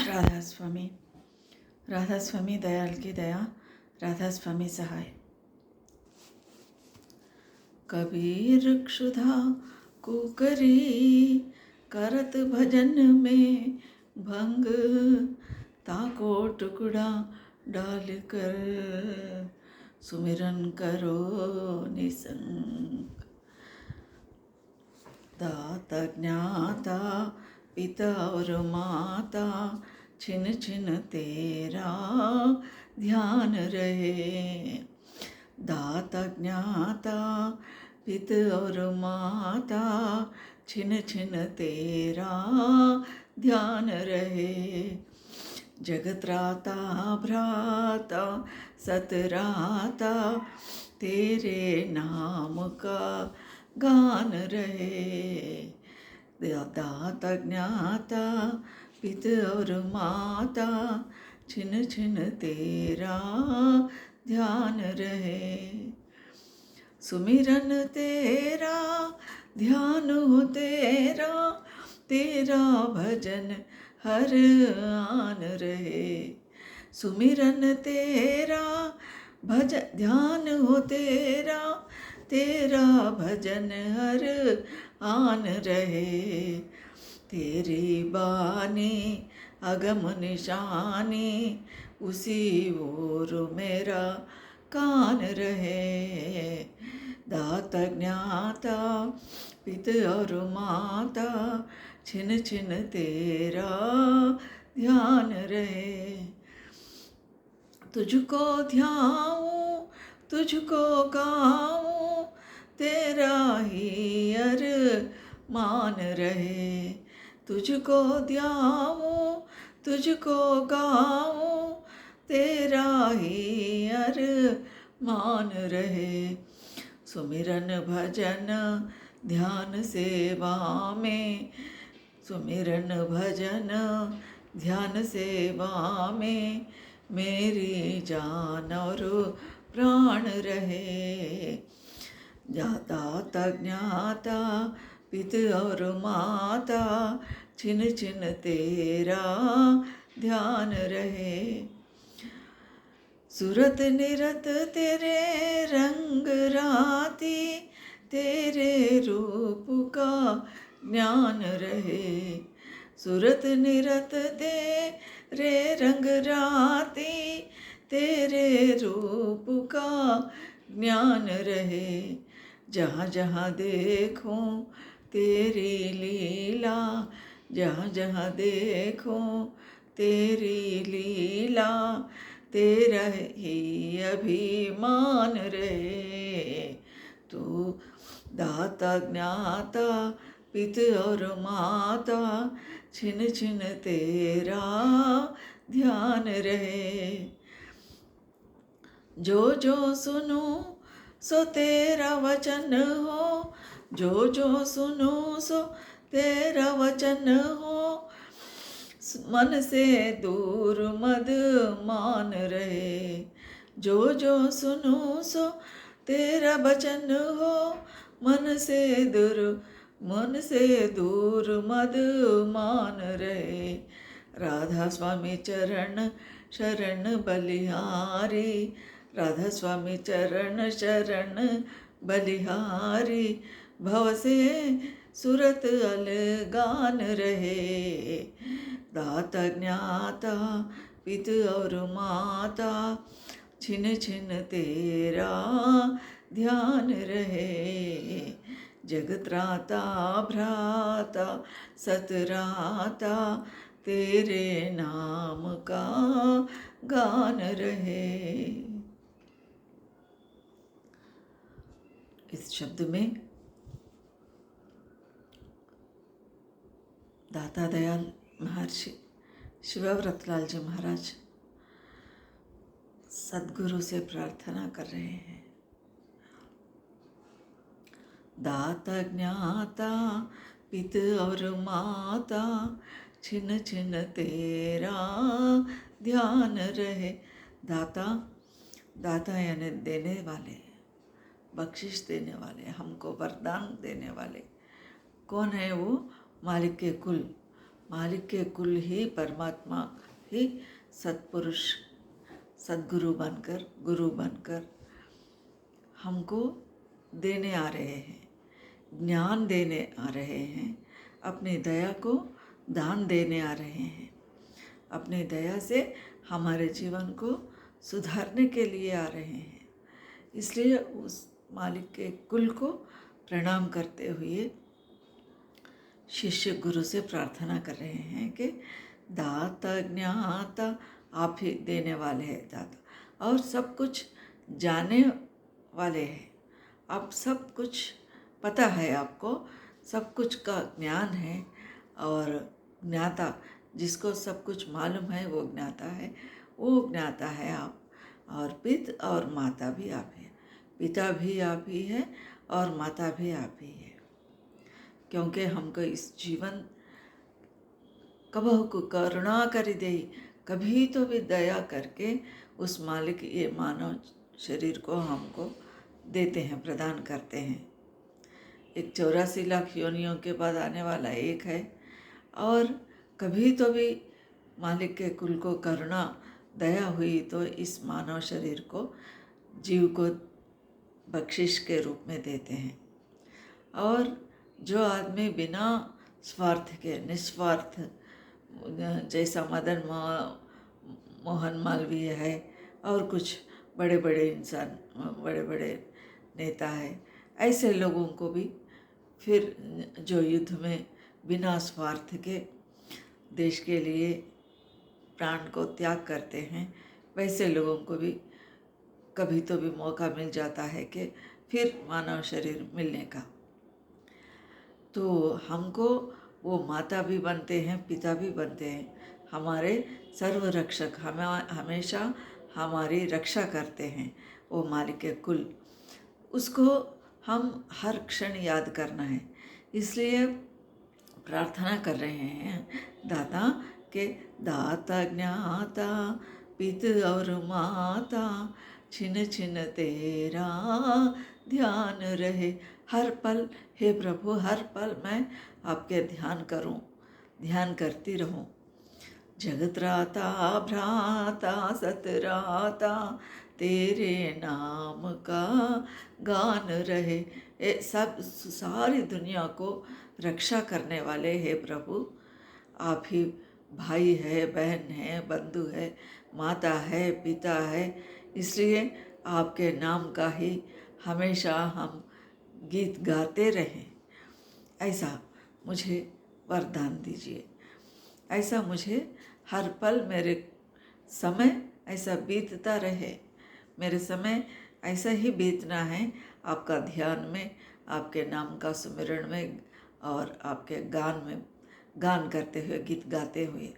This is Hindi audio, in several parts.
राधा स्वामी, राधा स्वामी दयाल की दया, राधा स्वामी सहाय। कबीर क्षुधा कुकरी करत भजन में भंग, ताको टुकड़ा डाल कर सुमिरन करो निसंग। दाता ज्ञाता पिता और माता छिन छिन तेरा ध्यान रहे। दाता ज्ञाता पिता और माता छिन छिन तेरा ध्यान रहे। जगत्राता भ्राता सतराता तेरे नाम का गान रहे। दाता ज्ञाता पिता और माता छिन छिन तेरा ध्यान रहे। सुमिरन तेरा ध्यान हो तेरा, तेरा भजन हर आन रहे। सुमिरन तेरा ध्यान हो तेरा, तेरा भजन हर आन रहे। तेरी बानी अगम निशानी उसी ओर मेरा कान रहे। दाता ज्ञाता पिता और माता छिन छिन तेरा ध्यान रहे। तुझको ध्याऊं तुझको गाऊं, तेरा ही अर मान रहे। तुझको ध्याऊं तुझको गाऊं, तेरा ही अर मान रहे। सुमिरन भजन ध्यान सेवा में, सुमिरन भजन ध्यान सेवा में मेरी जान और प्राण रहे। दाता ज्ञाता पिता और माता छिन छिन तेरा ध्यान रहे। सूरत निरत तेरे रंग राती, तेरे रूप का ज्ञान रहे। सूरत निरत तेरे रंग राती, तेरे रूप का ज्ञान रहे। जहाँ जहाँ देखूं तेरी लीला, जहाँ जहाँ देखूं तेरी लीला, तेरा ही अभिमान रहे। तू दाता ज्ञाता पिता और माता छिन छिन तेरा ध्यान रहे। जो जो सुनूं सो तेरा वचन हो, जो जो सुनूं सो तेरा वचन हो, मन से दूर मद मान रहे। जो जो सुनूं सो तेरा वचन हो, मन से दूर मद मान रहे। राधा स्वामी चरण शरण बलिहारी, राधा स्वामी चरण शरण बलिहारी, भव से सूरत अलगान रहे। दाता ज्ञाता पिता और माता छिन छिन तेरा ध्यान रहे। जगत्राता भ्राता सतराता तेरे नाम का गान रहे। इस शब्द में दाता दयाल महर्षि शिवव्रतलाल जी महाराज सद्गुरु से प्रार्थना कर रहे हैं। दाता ज्ञाता पिता और माता छिन छिन तेरा ध्यान रहे। दाता, दाता यानी देने वाले, बख्शिश देने वाले, हमको वरदान देने वाले। कौन है वो? मालिक के कुल, मालिक के कुल ही परमात्मा ही सत्पुरुष सद्गुरु बनकर गुरु बनकर हमको देने आ रहे हैं, ज्ञान देने आ रहे हैं, अपनी दया को दान देने आ रहे हैं, अपनी दया से हमारे जीवन को सुधारने के लिए आ रहे हैं। इसलिए उस मालिक के कुल को प्रणाम करते हुए शिष्य गुरु से प्रार्थना कर रहे हैं कि दाता ज्ञाता आप ही देने वाले हैं दाता, और सब कुछ जाने वाले हैं। अब सब कुछ पता है आपको, सब कुछ का ज्ञान है, और ज्ञाता जिसको सब कुछ मालूम है वो ज्ञाता है, वो ज्ञाता है आप। और पिता और माता भी आप ही, पिता भी आप ही है और माता भी आप ही है, क्योंकि हमको इस जीवन कबहु को करुणा कर दे, कभी तो भी दया करके उस मालिक ये मानव शरीर को हमको देते हैं, प्रदान करते हैं। एक 84 लाख योनियों के बाद आने वाला एक है, और कभी तो भी मालिक के कुल को करुणा दया हुई तो इस मानव शरीर को जीव को बख्शिश के रूप में देते हैं। और जो आदमी बिना स्वार्थ के निस्वार्थ, जैसा मदन मोहन मालवीय है और कुछ बड़े बड़े इंसान, बड़े बड़े नेता है, ऐसे लोगों को भी, फिर जो युद्ध में बिना स्वार्थ के देश के लिए प्राण को त्याग करते हैं, वैसे लोगों को भी कभी तो भी मौका मिल जाता है कि फिर मानव शरीर मिलने का। तो हमको वो माता भी बनते हैं, पिता भी बनते हैं, हमारे सर्वरक्षक, हमेशा हमारी रक्षा करते हैं वो मालिक के कुल। उसको हम हर क्षण याद करना है। इसलिए प्रार्थना कर रहे हैं दाता के दाता ज्ञाता पित और माता, छिन छिन तेरा ध्यान रहे। हर पल हे प्रभु, हर पल मैं आपके ध्यान करूं, ध्यान करती रहूं। जगत्राता भ्राता सतराता, तेरे नाम का गान रहे। ये सब सारी दुनिया को रक्षा करने वाले हे प्रभु, आप ही भाई है, बहन है, बंधु है, माता है, पिता है। इसलिए आपके नाम का ही हमेशा हम गीत गाते रहें, ऐसा मुझे वरदान दीजिए। ऐसा मुझे हर पल मेरे समय ऐसा बीतता रहे, मेरे समय ऐसा ही बीतना है आपका ध्यान में, आपके नाम का सुमिरण में और आपके गान में, गान करते हुए, गीत गाते हुए।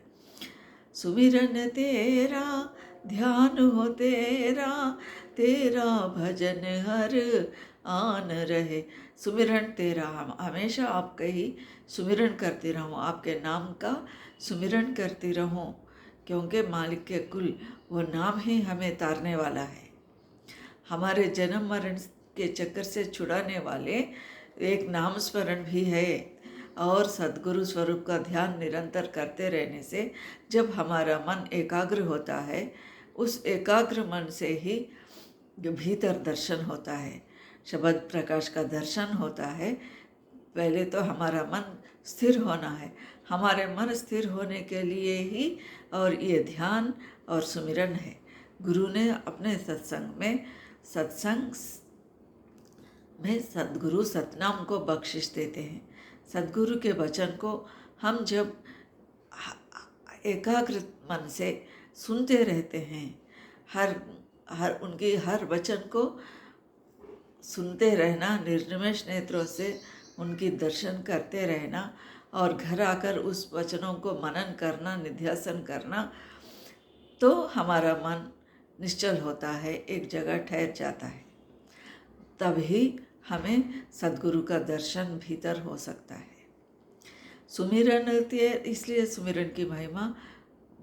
सुमिरन तेरा ध्यान हो तेरा, तेरा भजन हर आन रहे। सुमिरन तेरा, हम हमेशा आपका ही सुमिरन करते रहूं, आपके नाम का सुमिरन करती रहूं, क्योंकि मालिक के कुल वो नाम ही हमें तारने वाला है। हमारे जन्म मरण के चक्कर से छुड़ाने वाले एक नाम स्मरण भी है, और सद्गुरु स्वरूप का ध्यान निरंतर करते रहने से जब हमारा मन एकाग्र होता है, उस एकाग्र मन से ही भीतर दर्शन होता है, शब्द प्रकाश का दर्शन होता है। पहले तो हमारा मन स्थिर होना है, हमारे मन स्थिर होने के लिए ही और ये ध्यान और सुमिरन है। गुरु ने अपने सत्संग में सद्गुरु सतनाम को बख्शिश देते हैं। सद्गुरु के वचन को हम जब एकाग्र मन से सुनते रहते हैं, हर उनकी हर वचन को सुनते रहना, निर्निमेष नेत्रों से उनकी दर्शन करते रहना, और घर आकर उस वचनों को मनन करना, निध्यासन करना, तो हमारा मन निश्चल होता है, एक जगह ठहर जाता है। तभी हमें सद्गुरु का दर्शन भीतर हो सकता है। सुमिरन, इसलिए सुमिरन की महिमा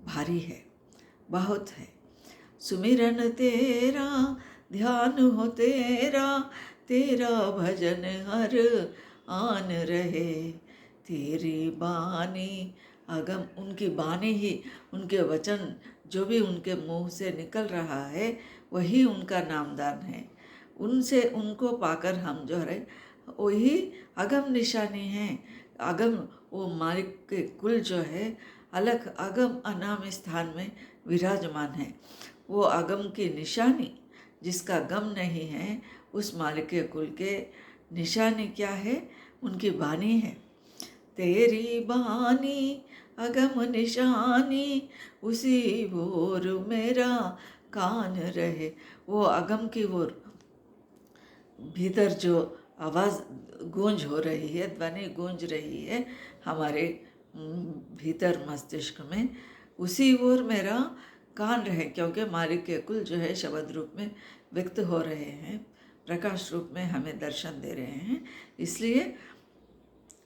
भारी है, बहुत है। सुमिरन तेरा ध्यान हो तेरा, तेरा भजन हर आन रहे। तेरी बानी आगम उनकी वाणी ही, उनके वचन जो भी उनके मुंह से निकल रहा है वही उनका नामदान है। उनसे उनको पाकर हम जो है वही अगम निशानी है। अगम वो मालिक के कुल जो है अलग अगम अनाम स्थान में विराजमान है। वो अगम की निशानी जिसका गम नहीं है, उस मालिक के कुल के निशानी क्या है? उनकी वाणी है। तेरी बानी अगम निशानी, उसी ओर मेरा कान रहे। वो अगम की ओर भीतर जो आवाज़ गूंज हो रही है, ध्वनि गूंज रही है हमारे भीतर मस्तिष्क में, उसी ओर मेरा कान रहे। क्योंकि मालिक के कुल जो है शब्द रूप में व्यक्त हो रहे हैं, प्रकाश रूप में हमें दर्शन दे रहे हैं, इसलिए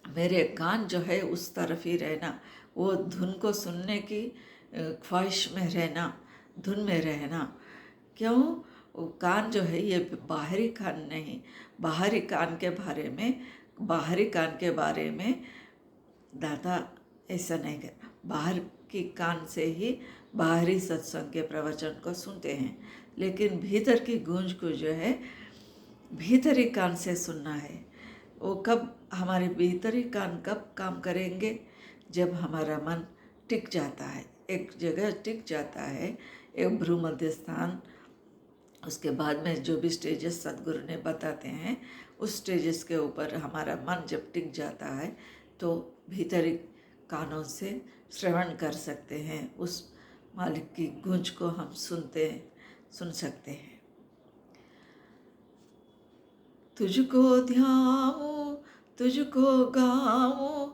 मेरे कान जो है उस तरफ ही रहना, वो धुन को सुनने की ख्वाहिश में रहना, धुन में रहना। क्यों? वो कान जो है ये बाहरी कान नहीं, बाहरी कान के बारे में दाता ऐसा नहीं कर, बाहर की कान से ही बाहरी सत्संग के प्रवचन को सुनते हैं, लेकिन भीतर की गूंज को जो है भीतरी कान से सुनना है। वो कब हमारे भीतरी कान कब काम करेंगे? जब हमारा मन टिक जाता है, एक जगह टिक जाता है, एक भ्रूमध्य स्थान, उसके बाद में जो भी स्टेजेस सदगुरु ने बताते हैं, उस स्टेजेस के ऊपर हमारा मन जब टिक जाता है तो भीतरी कानों से श्रवण कर सकते हैं, उस मालिक की गूंज को हम सुन सकते हैं। तुझको ध्याऊं तुझको गाऊं,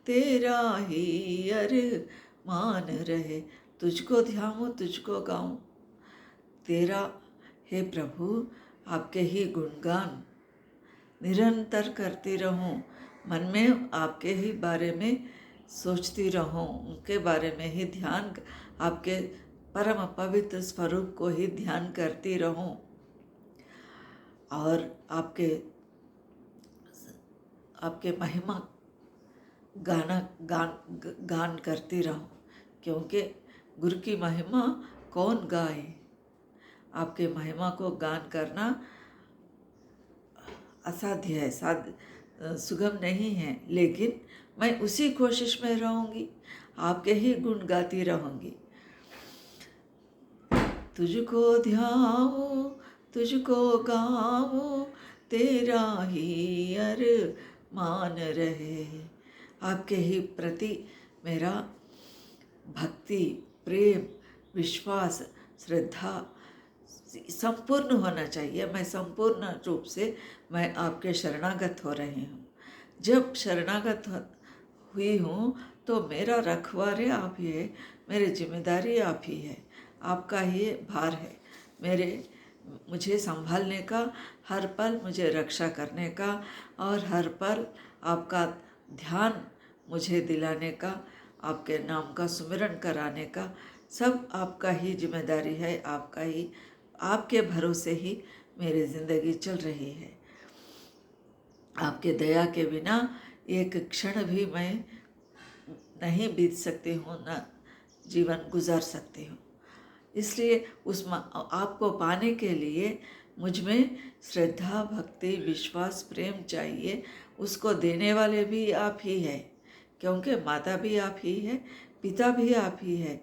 तेरा ही अरमान रहे। तुझको ध्याऊं तुझको गाऊं, तेरा हे प्रभु आपके ही गुणगान निरंतर करती रहूं, मन में आपके ही बारे में सोचती रहूं, उनके बारे में ही ध्यान, आपके परम पवित्र स्वरूप को ही ध्यान करती रहूं और आपके महिमा गान करती रहूं। क्योंकि गुरु की महिमा कौन गाए? आपके महिमा को गान करना असाध्य है, सुगम नहीं है, लेकिन मैं उसी कोशिश में रहूँगी, आपके ही गुण गाती रहूँगी। तुझको ध्याऊं तुझको गाऊं, तेरा ही अरमान रहे। आपके ही प्रति मेरा भक्ति, प्रेम, विश्वास, श्रद्धा संपूर्ण होना चाहिए। मैं संपूर्ण रूप से मैं आपके शरणागत हो रही हूँ। जब शरणागत हुई हूँ तो मेरा रखवारे आप ही है, मेरी जिम्मेदारी आप ही है, आपका ही भार है मुझे संभालने का, हर पल मुझे रक्षा करने का और हर पल आपका ध्यान मुझे दिलाने का, आपके नाम का सुमिरन कराने का, सब आपका ही जिम्मेदारी है, आपके भरोसे ही मेरी ज़िंदगी चल रही है। आपके दया के बिना एक क्षण भी मैं नहीं बीत सकती हूँ, न जीवन गुजार सकती हूँ। इसलिए आपको पाने के लिए मुझ में श्रद्धा, भक्ति, विश्वास, प्रेम चाहिए। उसको देने वाले भी आप ही है, क्योंकि माता भी आप ही है, पिता भी आप ही है,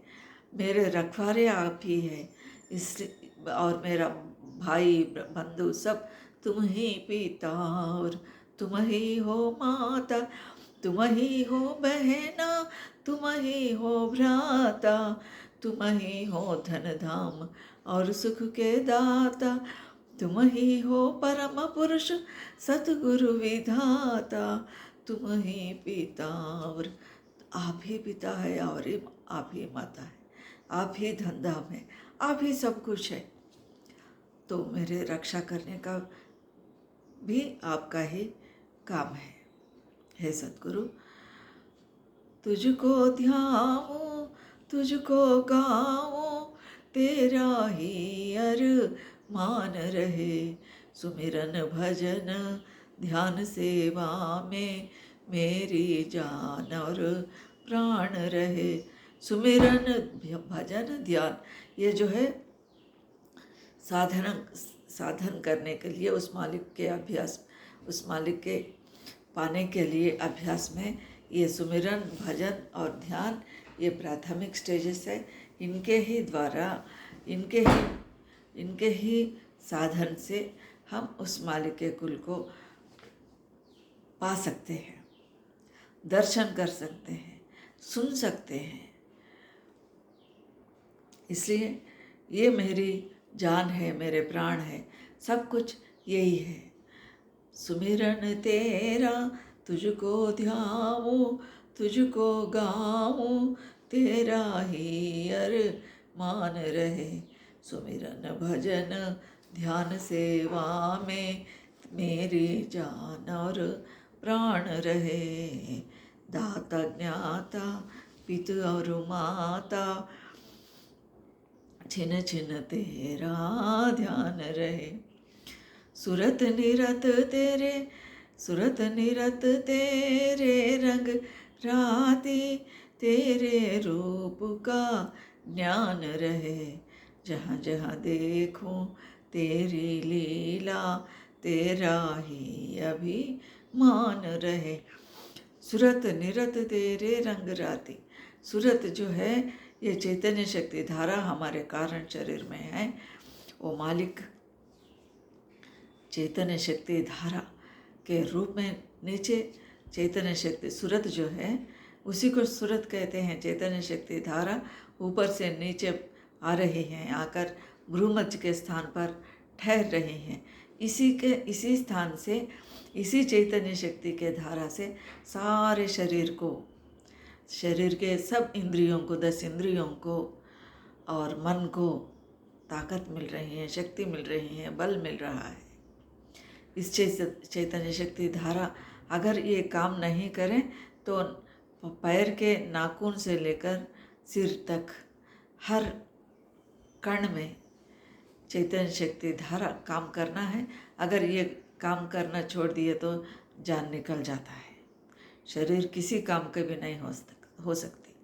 मेरे रखवारे आप ही है, इसलिए और मेरा भाई बंधु सब तुम ही पिता और तुम ही हो माता, तुम ही हो बहना, तुम ही हो भ्राता, तुम ही हो धन धाम और सुख के दाता, तुम ही हो परम पुरुष सतगुरु विधाता, तुम ही पिता और आप ही पिता है और आप ही माता है, आप ही धन धाम है, आप ही सब कुछ है। तो मेरे रक्षा करने का भी आपका ही काम है। हे सतगुरु, तुझको ध्याऊं तुझको गाऊं, तेरा ही अरमान रहे। सुमिरन भजन ध्यान सेवा में मेरी जान और प्राण रहे। सुमिरन भजन ध्यान, ये जो है साधन करने के लिए उस मालिक के अभ्यास, उस मालिक के पाने के लिए अभ्यास में ये सुमिरन भजन और ध्यान ये प्राथमिक स्टेजेस है। इनके ही द्वारा, इनके ही साधन से हम उस मालिक के कुल को पा सकते हैं, दर्शन कर सकते हैं, सुन सकते हैं। इसलिए ये मेरी जान है, मेरे प्राण है, सब कुछ यही है। सुमिरन तेरा तुझको ध्याऊं, तुझको गाऊं, तेरा ही अरमान रहे। सुमिरन भजन ध्यान सेवा में मेरी जान और प्राण रहे। दाता ज्ञाता पितु और माता, छिन छिन तेरा ध्यान रहे। सुरत निरत तेरे, सुरत निरत तेरे रंग राती, तेरे रूप का ज्ञान रहे। जहाँ जहाँ देखूं तेरी लीला, तेरा ही अभिमान रहे। सुरत निरत तेरे रंग राती, सुरत जो है ये चैतन्य शक्ति धारा हमारे कारण शरीर में है। वो मालिक चैतन्य शक्ति धारा के रूप में नीचे चैतन्य शक्ति सुरत जो है उसी को सुरत कहते हैं। चैतन्य शक्ति धारा ऊपर से नीचे आ रही हैं, आकर भ्रूमध्य के स्थान पर ठहर रही हैं। इसी स्थान से, इसी चैतन्य शक्ति के धारा से सारे शरीर को, शरीर के सब इंद्रियों को, 10 इंद्रियों को और मन को ताकत मिल रही है, शक्ति मिल रही है, बल मिल रहा है। इस चैतन्य शक्ति धारा अगर ये काम नहीं करें तो पैर के नाखून से लेकर सिर तक हर कण में चैतन्य शक्ति धारा काम करना है। अगर ये काम करना छोड़ दिए तो जान निकल जाता है, शरीर किसी काम के भी नहीं हो सकती।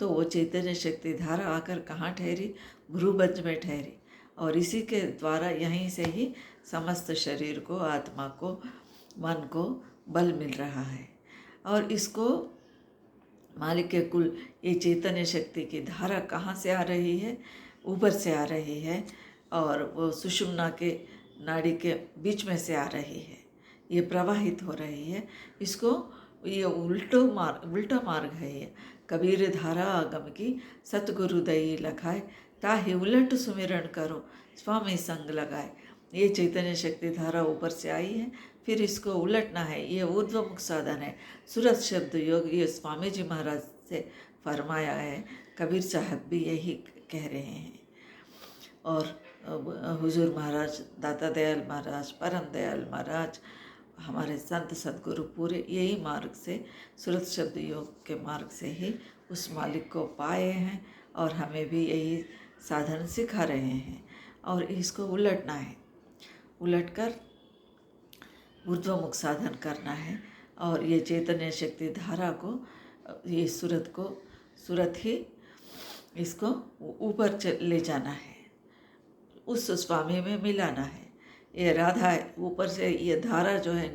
तो वो चैतन्य शक्ति धारा आकर कहाँ ठहरी? भ्रूमध्य में ठहरी, और इसी के द्वारा यहीं से ही समस्त शरीर को, आत्मा को, मन को बल मिल रहा है। और इसको मालिक के कुल, ये चैतन्य शक्ति की धारा कहाँ से आ रही है? ऊपर से आ रही है, और वो सुषुम्ना के नाड़ी के बीच में से आ रही है, ये प्रवाहित हो रही है। इसको ये उल्टा मार्ग है ये। कबीर धारा आगम की सतगुरु दई लखाए, ताहि उलट सुमिरन करो स्वामी संग लगाए। ये चैतन्य शक्ति धारा ऊपर से आई है, फिर इसको उलटना है। ये ऊर्ध्वमुख साधन है। सूरत शब्द योग ये स्वामी जी महाराज से फरमाया है, कबीर साहब भी यही कह रहे हैं। और हुजूर महाराज, दाता दयाल महाराज, परम दयाल महाराज, हमारे संत सद्गुरु पूरे यही मार्ग से, सूरत शब्द योग के मार्ग से ही उस मालिक को पाए हैं, और हमें भी यही साधन सिखा रहे हैं। और इसको उलटना है, उलटकर ऊर्ध्वमुख साधन करना है। और ये चैतन्य शक्ति धारा को, ये सूरत ही इसको ऊपर ले जाना है, उस स्वामी में मिलाना है। ये राधा है, ऊपर से ये धारा जो है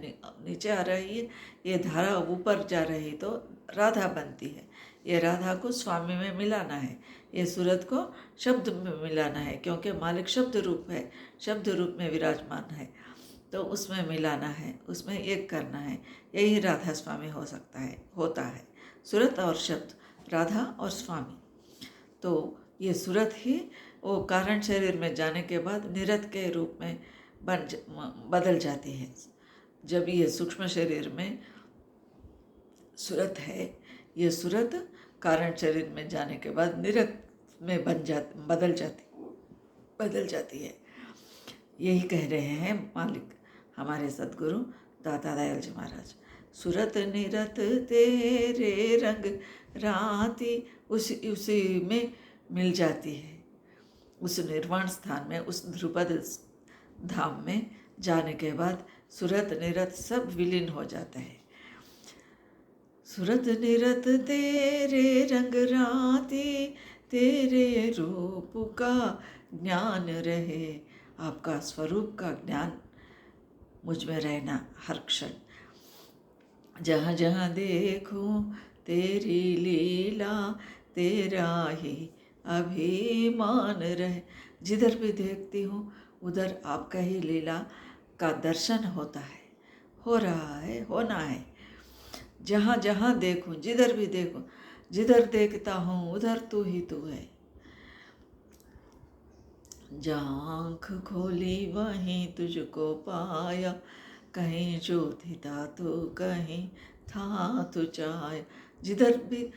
नीचे आ रही है, ये धारा ऊपर जा रही तो राधा बनती है। ये राधा को स्वामी में मिलाना है, ये सूरत को शब्द में मिलाना है, क्योंकि मालिक शब्द रूप है, शब्द रूप में विराजमान है, तो उसमें मिलाना है, उसमें एक करना है। यही राधा स्वामी होता है सूरत और शब्द, राधा और स्वामी। तो ये सूरत ही वो कारण शरीर में जाने के बाद निरत के रूप में बदल जाती है। जब ये सूक्ष्म शरीर में सूरत है, ये सूरत कारण शरीर में जाने के बाद निरत में बदल जाती है। यही कह रहे हैं मालिक हमारे सद्गुरु दाता दयाल जी महाराज। सूरत निरत तेरे रंग राती, उसी में मिल जाती है। उस निर्वाण स्थान में, उस ध्रुपद धाम में जाने के बाद सूरत निरत सब विलीन हो जाता है। सुरत निरत तेरे रंग राती, तेरे रूप का ज्ञान रहे। आपका स्वरूप का ज्ञान मुझ में रहना हर क्षण। जहाँ जहाँ देखूं तेरी लीला, तेरा ही अभिमान रहे। जिधर भी देखती हूँ उधर आपका ही लीला का दर्शन होता है, हो रहा है, होना है। जहाँ जहाँ देखूं, जिधर भी देखूं, जिधर देखता हूँ उधर तू ही तू है। जहाँ आँख खोली वहीं तुझको पाया, कहीं ज्योति था तो कहीं था तू छाया। जिधर भी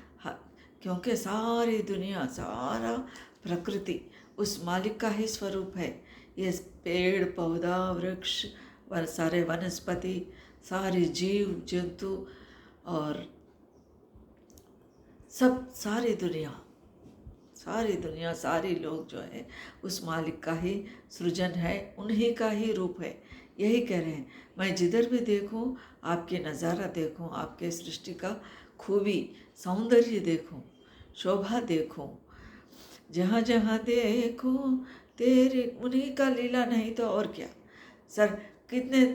क्योंकि सारी दुनिया, सारा प्रकृति उस मालिक का ही स्वरूप है। ये पेड़ पौधा वृक्ष सारे वनस्पति, सारे जीव जंतु और सब, सारी दुनिया सारे लोग जो है उस मालिक का ही सृजन है, उन्हीं का ही रूप है। यही कह रहे हैं, मैं जिधर भी देखूं आपके नज़ारा देखूं, आपके सृष्टि का खूबी सौंदर्य देखूं, शोभा देखूं। जहाँ जहाँ देखूं तेरे, उन्हीं का लीला, नहीं तो और क्या। सर कितने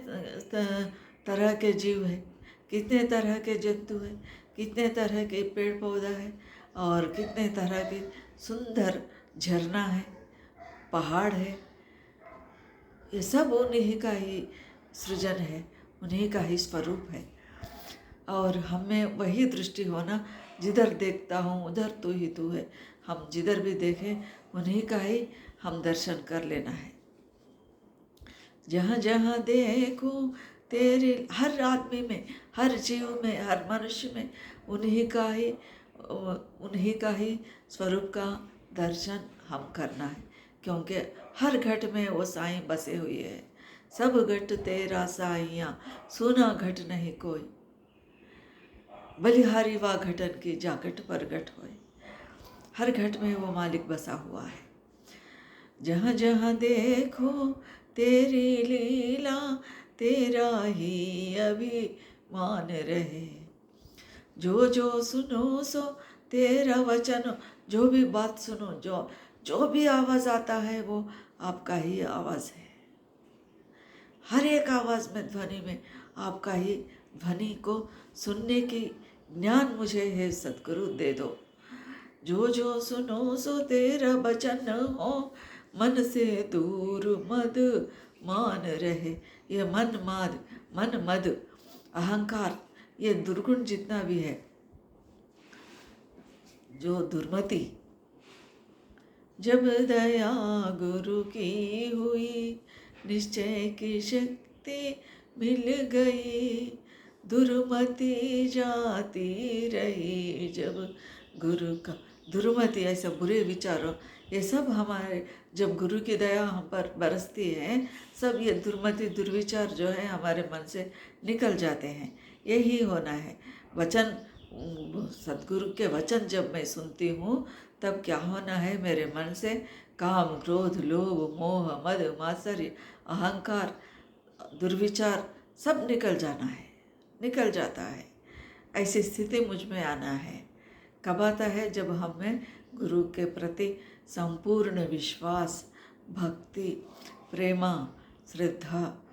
तरह के जीव हैं, कितने तरह के जंतु हैं, कितने तरह के पेड़ पौधा है, और कितने तरह के सुंदर झरना है, पहाड़ है। ये सब उन्हीं का ही सृजन है, उन्हीं का ही स्वरूप है। और हमें वही दृष्टि होना, जिधर देखता हूँ उधर तू ही तू है। हम जिधर भी देखें उन्हीं का ही हम दर्शन कर लेना है। जहाँ जहाँ देखूं तेरे, हर आदमी में, हर जीव में, हर मनुष्य में उन्हीं का ही स्वरूप का दर्शन हम करना है। क्योंकि हर घट में वो साईं बसे हुए है। सब घट तेरा साईया, सुना घट नहीं कोई, बलिहारी वा घटन की जागट प्रगट होए। हर घट में वो मालिक बसा हुआ है। जहाँ जहाँ देखो तेरी लीला, तेरा ही अभिमान रहे। जो जो सुनो सो तेरा वचन, जो भी बात सुनो, जो भी आवाज़ आता है वो आपका ही आवाज़ है। हर एक आवाज़ में, ध्वनि में आपका ही ध्वनि को सुनने की ज्ञान मुझे है सद्गुरु दे दो। जो जो सुनो सो तेरा वचन हो, मन से दूर मद मान रहे। ये मन मद अहंकार, ये दुर्गुण जितना भी है, जो दुर्मति, जब दया गुरु की हुई, निश्चय की शक्ति मिल गई, दुर्मति जाती रही जब गुरु का। दुर्मति, ऐसे बुरे विचारों, ये सब हमारे, जब गुरु की दया हम पर बरसती है, सब ये दुर्मति दुर्विचार जो है हमारे मन से निकल जाते हैं। यही होना है। वचन, सद्गुरु के वचन जब मैं सुनती हूँ तब क्या होना है, मेरे मन से काम क्रोध लोभ मोह मद मात्सर्य अहंकार दुर्विचार सब निकल जाता है। ऐसी स्थिति मुझ में आना है। कब आता है? जब हमें गुरु के प्रति संपूर्ण विश्वास, भक्ति, प्रेमा, श्रद्धा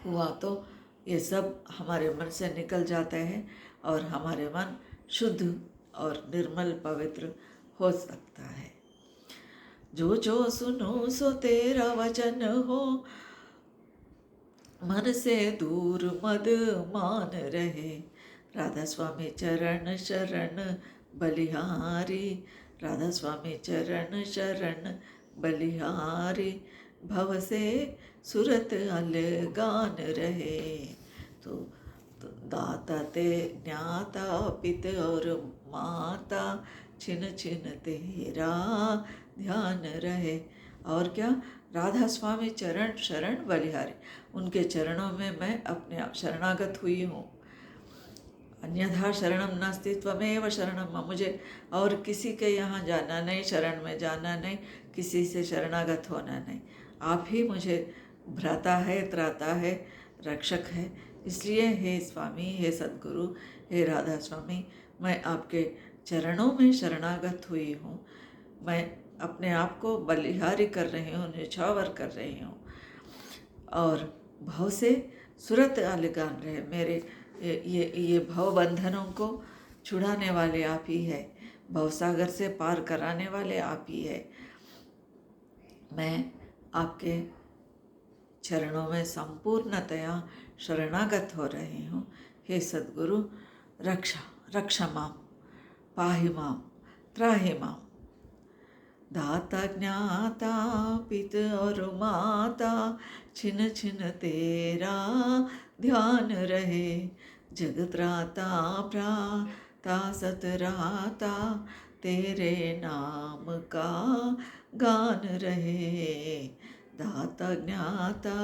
हुआ तो ये सब हमारे मन से निकल जाते हैं और हमारे मन शुद्ध और निर्मल पवित्र हो सकता है। जो जो सुनो सो तेरा वचन हो, मन से दूर मद मान रहे। राधा स्वामी चरण शरण बलिहारी, राधा स्वामी चरण शरण बलिहारी, भव से सुरत अलगान रहे। तो दाता ते ज्ञाता पित और माता, छिन छिन तेरा ध्यान रहे। और क्या? राधा स्वामी चरण शरण बलिहारी, उनके चरणों में मैं अपने आप शरणागत हुई हूँ। अन्यथा शरणम नास्ति त्वमेव शरणम मम, मुझे और किसी के यहाँ जाना नहीं, शरण में जाना नहीं, किसी से शरणागत होना नहीं। आप ही मुझे भ्राता है, त्राता है, रक्षक है, इसलिए हे स्वामी, हे सद्गुरु, हे राधा स्वामी, मैं आपके चरणों में शरणागत हुई हूँ। मैं अपने आप को बलिहारी कर रही हूँ, निछावर कर रही हूँ और भाव से सुरत आले गान रहे। मेरे ये भव बंधनों को छुड़ाने वाले आप ही है, भवसागर से पार कराने वाले आप ही है। मैं आपके चरणों में संपूर्णतया शरणागत हो रही हूँ। हे सद्गुरु, रक्षा माम, पाहि माम, त्राहि माम। दाता ज्ञाता पित और माता, छिन छिन तेरा ध्यान रहे। जगत्राता प्राता सतराता, तेरे नाम का गान रहे। दाता ज्ञाता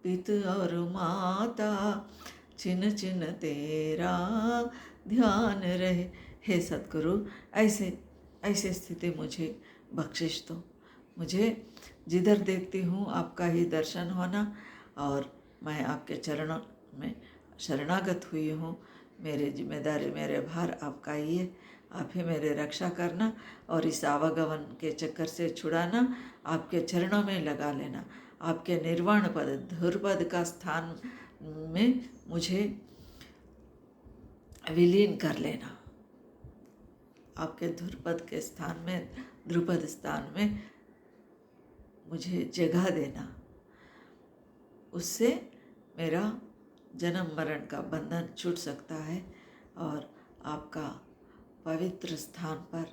पित और माता, छिन छिन तेरा ध्यान रहे। हे सद्गुरु, ऐसे स्थिति मुझे बख्शिश दो। मुझे जिधर देखती हूँ आपका ही दर्शन होना, और मैं आपके चरणों में शरणागत हुई हूँ। मेरी जिम्मेदारी, मेरे भार आपका ही है। आप ही मेरे रक्षा करना और इस आवागमन के चक्कर से छुड़ाना, आपके चरणों में लगा लेना। आपके निर्वाण पद, धुरपद का स्थान में मुझे विलीन कर लेना। आपके धुरपद के स्थान में, ध्रुपद स्थान में मुझे जगह देना। उससे मेरा जन्म मरण का बंधन छूट सकता है और आपका पवित्र स्थान पर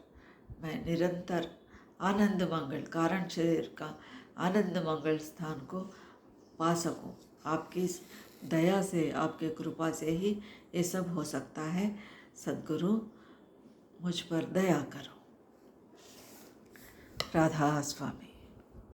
मैं निरंतर आनंद मंगल, कारण शरीर का आनंद मंगल स्थान को पा सकूं। आपकी दया से, आपके कृपा से ही ये सब हो सकता है। सद्गुरु, मुझ पर दया करो। राधा स्वामी।